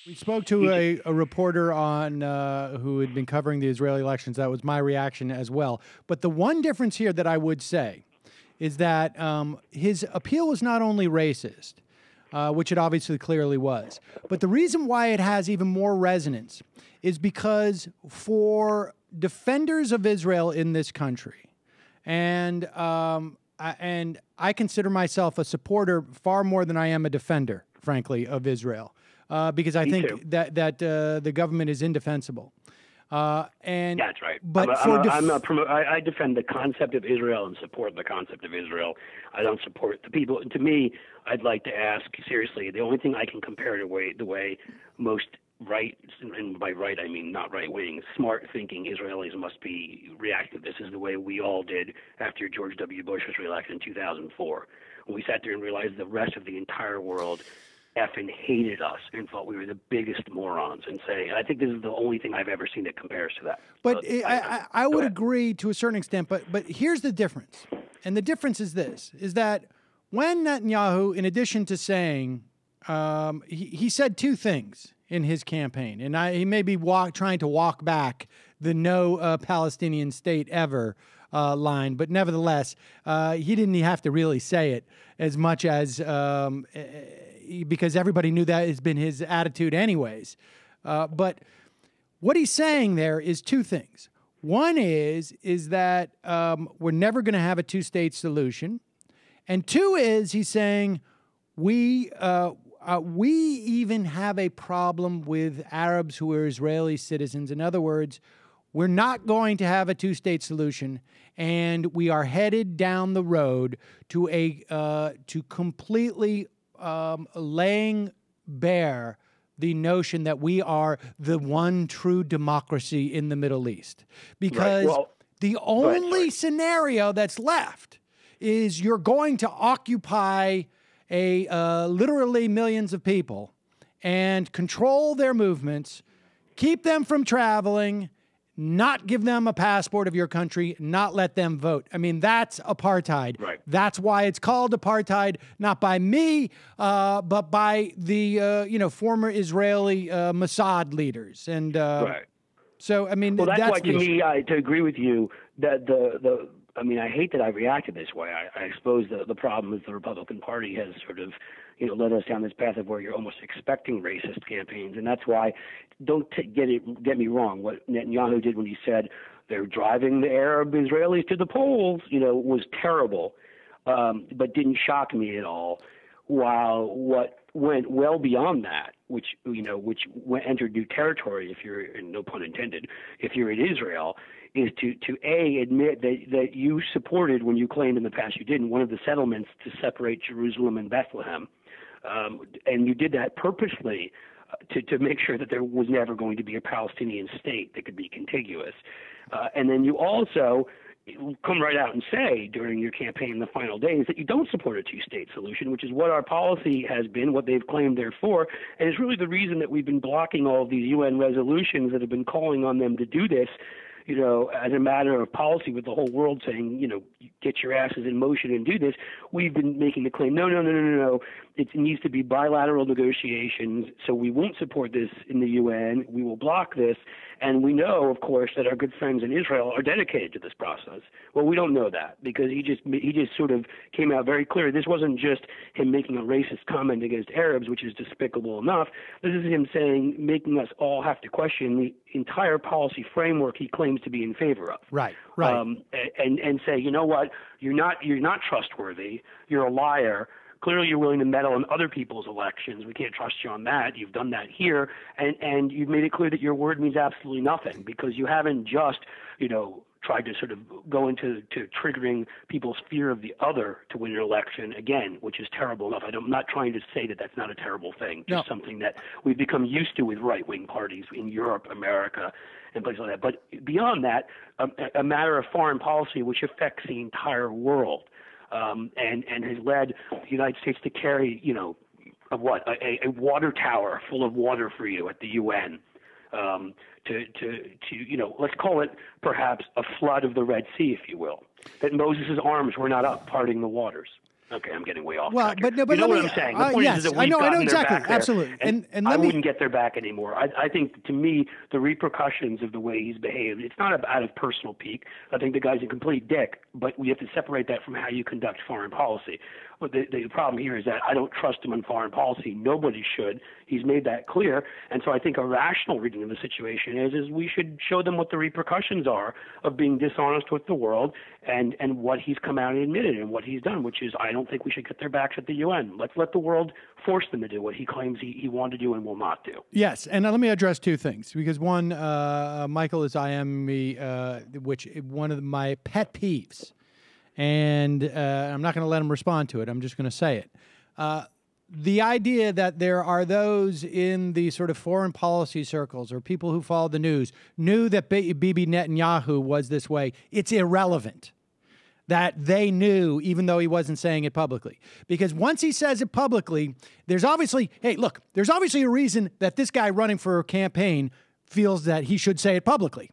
We spoke to a reporter on who had been covering the Israeli elections. That was my reaction as well. But the one difference here that I would say is that his appeal was not only racist, which it obviously clearly was, but the reason why it has even more resonance is because for defenders of Israel in this country, and I consider myself a supporter far more than I am a defender, frankly, of Israel. Because I think that the government is indefensible. And that's right. But I defend the concept of Israel and support the concept of Israel. I don't support the people. To me, I'd like to ask seriously. The only thing I can compare to the way most right, and by right I mean not right wing, smart thinking Israelis must be reacting. This is the way we all did after George W. Bush was reelected in 2004, when we sat there and realized the rest of the entire world effing hated us and thought we were the biggest morons, and I think this is the only thing I've ever seen that compares to that. But I would agree to a certain extent, but here's the difference. And the difference is this, is that when Netanyahu, in addition to saying, he said two things in his campaign, and he may be trying to walk back the no Palestinian state ever line, but nevertheless, he didn't have to really say it as much as because everybody knew that has been his attitude anyways. But what he's saying there is two things. One is that we're never going to have a two-state solution. And two is he's saying we even have a problem with Arabs who are Israeli citizens. In other words, we're not going to have a two-state solution, and we are headed down the road to completely laying bare the notion that we are the one true democracy in the Middle East. Because the only scenario that's left is you're going to occupy literally millions of people and control their movements, keep them from traveling, not give them a passport of your country, not let them vote. I mean, that's apartheid. Right. That's why it's called apartheid, not by me, but by the former Israeli Mossad leaders. And so, I mean, that's why to me, to agree with you, that I mean, I hate that I reacted this way. I suppose the problem is the Republican Party has sort of, led us down this path of where you're almost expecting racist campaigns, and that's why. Don't get me wrong. What Netanyahu did when he said they're driving the Arab Israelis to the polls, was terrible, but didn't shock me at all. While what went well beyond that, which entered new territory, if you're, and no pun intended, if you're in Israel, is to admit that you supported, when you claimed in the past you didn't, one of the settlements to separate Jerusalem and Bethlehem, and you did that purposely to make sure that there was never going to be a Palestinian state that could be contiguous, and then you also come right out and say during your campaign in the final days that you don't support a two-state solution, which is what our policy has been, what they've claimed they're for, and it's really the reason that we've been blocking all of these UN resolutions that have been calling on them to do this, as a matter of policy, with the whole world saying, get your asses in motion and do this. We've been making the claim, no. It needs to be bilateral negotiations, so we won't support this in the UN. We will block this. And we know, of course, that our good friends in Israel are dedicated to this process. Well, we don't know that because he just sort of came out very clear. This wasn't just him making a racist comment against Arabs, which is despicable enough. This is him making us all have to question the entire policy framework he claims to be in favor of. Right. And say, you know what, you're not trustworthy. You're a liar. Clearly, you're willing to meddle in other people's elections. We can't trust you on that. You've done that here, and you've made it clear that your word means absolutely nothing because you haven't just, tried to sort of go into triggering people's fear of the other to win an election again, which is terrible enough. I'm not trying to say that that's not a terrible thing, just something that we've become used to with right-wing parties in Europe, America, and places like that. But beyond that, a matter of foreign policy which affects the entire world. And has led the United States to carry, a water tower full of water for you at the UN, let's call it perhaps a flood of the Red Sea, if you will, that Moses' arms were not up parting the waters. Okay, I'm getting way off Well, track. but no, but you know let what me, I'm saying. The point yes, is that I we've know gotten exactly, their back there, absolutely, and I let me, wouldn't get their back anymore. I think, to me, the repercussions of the way he's behaved, it's not out of personal pique. I think the guy's a complete dick, but we have to separate that from how you conduct foreign policy. But the problem here is that I don't trust him on foreign policy. Nobody should. He's made that clear. And so I think a rational reading of the situation is we should show them what the repercussions are of being dishonest with the world and what he's come out and admitted and what he's done, which is I don't think we should get their backs at the UN. Let's let the world force them to do what he claims he wanted to do and will not do. yes, and let me address two things, because one, Michael is IM me, which one of my pet peeves, and I'm not going to let him respond to it. I'm just going to say it. The idea that there are those in the sort of foreign policy circles or people who follow the news knew that Bibi Netanyahu was this way. It's irrelevant that they knew, even though he wasn't saying it publicly. Because once he says it publicly, there's obviously, hey, look, there's obviously a reason that this guy running for a campaign feels that he should say it publicly.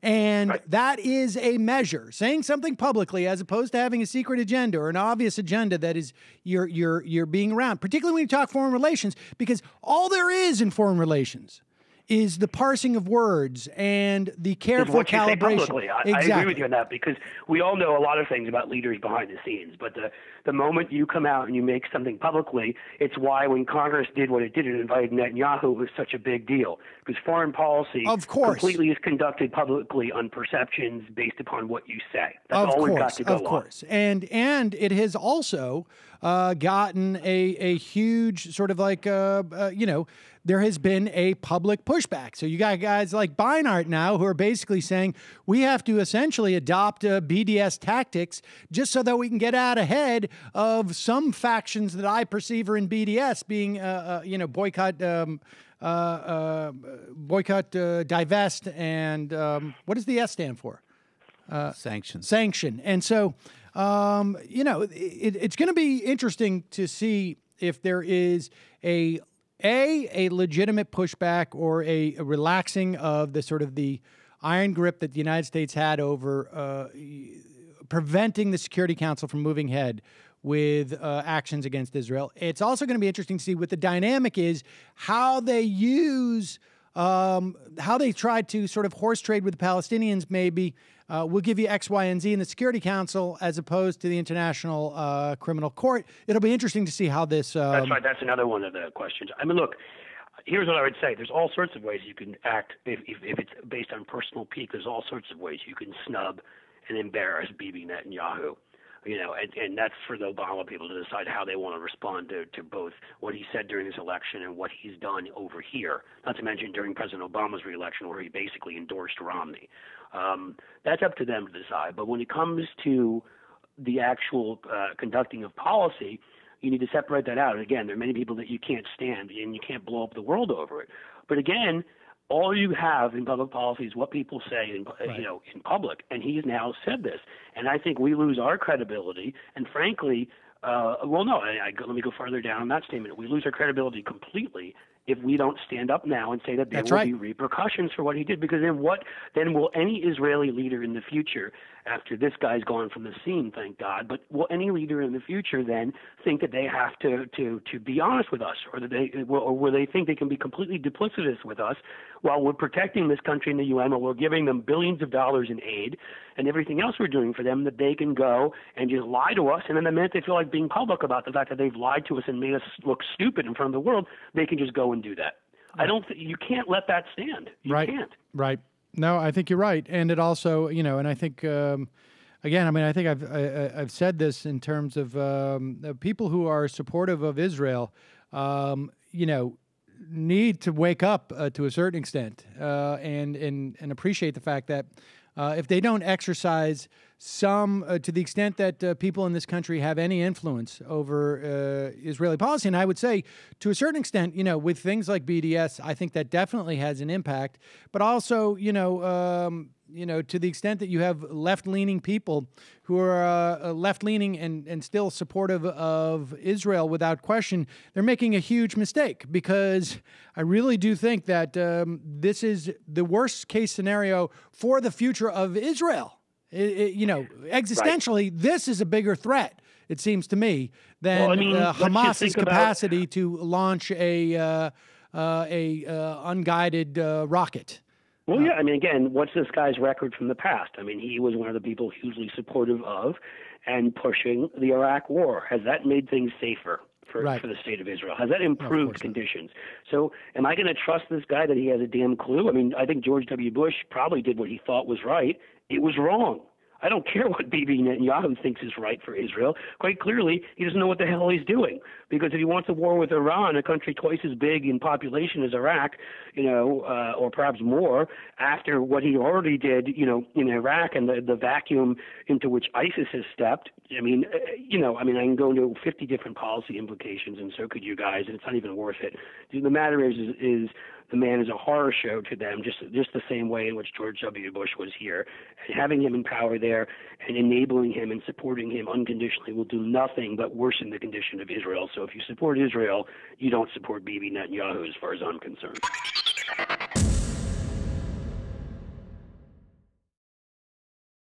And that is a measure. Saying something publicly as opposed to having a secret agenda or an obvious agenda that is you're being around, particularly when you talk foreign relations, because all there is in foreign relations is the parsing of words and the careful what you say calibration. Publicly. I Exactly. agree with you on that, because we all know a lot of things about leaders behind the scenes. But the moment you come out and you make something publicly, it's why when Congress did what it did and invited Netanyahu, it was such a big deal. Because foreign policy Of course. completely is conducted publicly on perceptions based upon what you say. That's Of all we've got course, to go of course. And it has also gotten a huge sort of like, there has been a public pushback. So you got guys like Beinart now who are basically saying we have to essentially adopt BDS tactics just so that we can get out ahead of some factions that I perceive are in BDS being, boycott, divest, and what does the S stand for? Sanction. And so, it's going to be interesting to see if there is a legitimate pushback or a relaxing of the sort of the iron grip that the United States had over preventing the Security Council from moving ahead with actions against Israel. It's also going to be interesting to see what the dynamic is, how they use, how they try to sort of horse trade with the Palestinians maybe. We'll give you X, Y, and Z in the Security Council as opposed to the International Criminal Court. It'll be interesting to see how this... That's right. That's another one of the questions. I mean, look, here's what I would say. There's all sorts of ways you can act if it's based on personal pique. There's all sorts of ways you can snub and embarrass Bibi Netanyahu. And that's for the Obama people to decide how they want to respond to both what he said during this election and what he's done over here, not to mention during President Obama's reelection where he basically endorsed Romney. That's up to them to decide. But when it comes to the actual conducting of policy, you need to separate that out. And again, there are many people that you can't stand and you can't blow up the world over it. But again, all you have in public policy is what people say in public, and he's now said this. And I think we lose our credibility, and frankly, let me go further down on that statement. We lose our credibility completely if we don't stand up now and say that there will be repercussions for what he did, because then will any Israeli leader in the future, after this guy's gone from the scene, thank God, but will any leader in the future then think that they have to be honest with us, or will they think they can be completely duplicitous with us while we're protecting this country in the UN, while we're giving them billions of dollars in aid and everything else we're doing for them, that they can go and just lie to us, and then the minute they feel like being public about the fact that they've lied to us and made us look stupid in front of the world, they can just go and do that. Right. You can't let that stand. You can't. Right. No, I think you're right. And it also, and I think, again, I think I've said this in terms of people who are supportive of Israel, need to wake up to a certain extent and appreciate the fact that if they don't exercise some, to the extent that people in this country have any influence over Israeli policy, and I would say to a certain extent, with things like BDS, I think that definitely has an impact. But also, to the extent that you have left-leaning people who are left-leaning and still supportive of Israel without question, they're making a huge mistake, because I really do think that this is the worst-case scenario for the future of Israel. Existentially, This is a bigger threat. it seems to me, than Hamas's capacity to launch a unguided rocket. Well, yeah. I mean, again, what's this guy's record from the past? I mean, he was one of the people hugely supportive of and pushing the Iraq War. Has that made things safer for the state of Israel? Has that improved conditions? So am I going to trust this guy that he has a damn clue? I mean, I think George W. Bush probably did what he thought was right. It was wrong. I don't care what Bibi Netanyahu thinks is right for Israel. Quite clearly, he doesn't know what the hell he's doing. Because if he wants a war with Iran, a country twice as big in population as Iraq, or perhaps more, after what he already did, in Iraq and the vacuum into which ISIS has stepped, I mean, I can go into 50 different policy implications, and so could you guys, and it's not even worth it. The matter is the man is a horror show to them, just the same way in which George W. Bush was here. And having him in power there and enabling him and supporting him unconditionally will do nothing but worsen the condition of Israel. So if you support Israel, you don't support Bibi Netanyahu as far as I'm concerned.